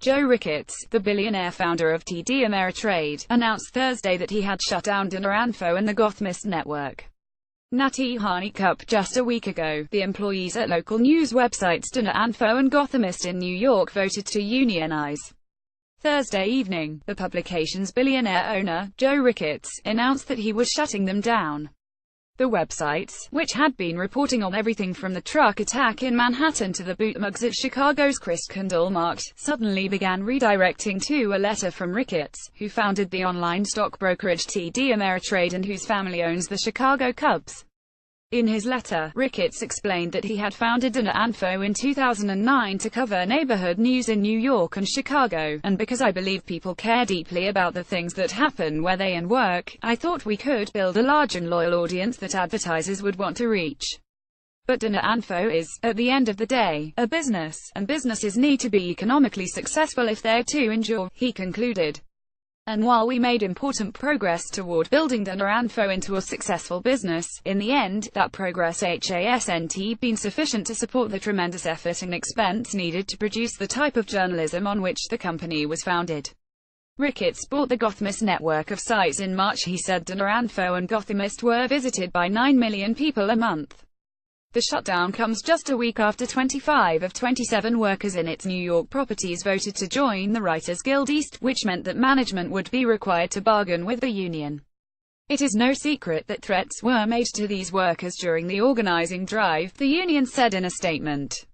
Joe Ricketts, the billionaire founder of TD Ameritrade, announced Thursday that he had shut down dnainfo and the Gothamist network Natty Hani Cup just a week ago. The employees at local news websites dnainfo and Gothamist in New York voted to unionize. Thursday evening, the publication's billionaire owner, Joe Ricketts, announced that he was shutting them down. The websites, which had been reporting on everything from the truck attack in Manhattan to the boot mugs at Chicago's Christkindl Market, suddenly began redirecting to a letter from Ricketts, who founded the online stock brokerage TD Ameritrade and whose family owns the Chicago Cubs. In his letter, Ricketts explained that he had founded dnainfo in 2009 to cover neighborhood news in New York and Chicago, and because I believe people care deeply about the things that happen where they work, I thought we could build a large and loyal audience that advertisers would want to reach. But dnainfo is, at the end of the day, a business, and businesses need to be economically successful if they're to endure, he concluded. And while we made important progress toward building dnainfo into a successful business, in the end, that progress hasn't been sufficient to support the tremendous effort and expense needed to produce the type of journalism on which the company was founded. Ricketts bought the Gothamist network of sites in March. He said dnainfo and Gothamist were visited by 9 million people a month. The shutdown comes just a week after 25 of 27 workers in its New York properties voted to join the Writers Guild East, which meant that management would be required to bargain with the union. It is no secret that threats were made to these workers during the organizing drive, the union said in a statement.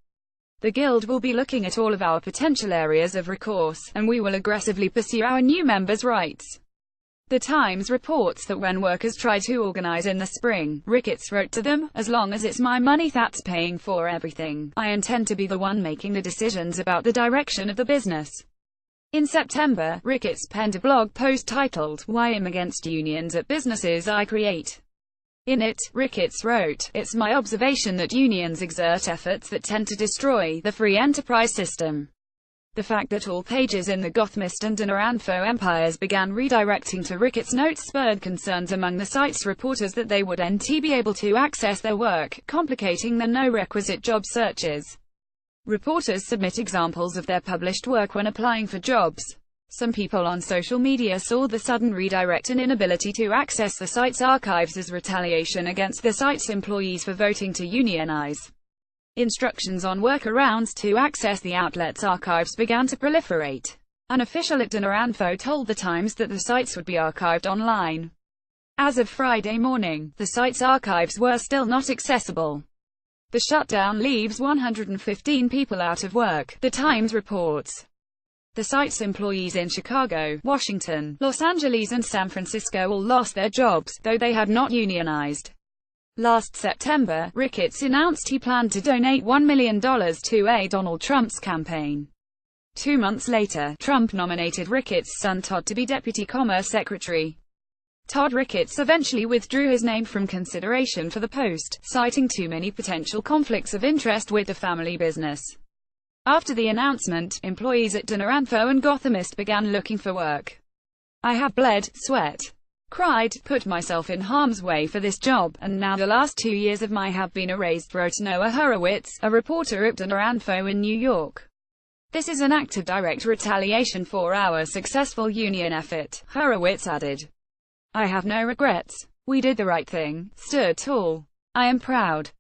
The Guild will be looking at all of our potential areas of recourse, and we will aggressively pursue our new members' rights. The Times reports that when workers tried to organize in the spring, Ricketts wrote to them, "As long as it's my money that's paying for everything, I intend to be the one making the decisions about the direction of the business." In September, Ricketts penned a blog post titled, "Why I'm Against Unions at Businesses I Create." In it, Ricketts wrote, "It's my observation that unions exert efforts that tend to destroy the free enterprise system." The fact that all pages in the Gothamist and dnainfo empires began redirecting to Ricketts' notes spurred concerns among the site's reporters that they wouldn't be able to access their work, complicating their no-requisite job searches. Reporters submit examples of their published work when applying for jobs. Some people on social media saw the sudden redirect and inability to access the site's archives as retaliation against the site's employees for voting to unionize. Instructions on workarounds to access the outlet's archives began to proliferate. An official at dnainfo told The Times that the sites would be archived online. As of Friday morning, the site's archives were still not accessible. The shutdown leaves 115 people out of work, The Times reports. The site's employees in Chicago, Washington, Los Angeles and San Francisco all lost their jobs, though they had not unionized. Last September, Ricketts announced he planned to donate $1 million to aid Donald Trump's campaign. 2 months later, Trump nominated Ricketts' son Todd to be Deputy Commerce Secretary. Todd Ricketts eventually withdrew his name from consideration for the post, citing too many potential conflicts of interest with the family business. After the announcement, employees at dnainfo and Gothamist began looking for work. "I have bled, sweat, cried, put myself in harm's way for this job, and now the last 2 years of my have been erased," wrote Noah Horowitz, a reporter at dnainfo in New York. "This is an act of direct retaliation for our successful union effort," Horowitz added. "I have no regrets. We did the right thing, stood tall. I am proud.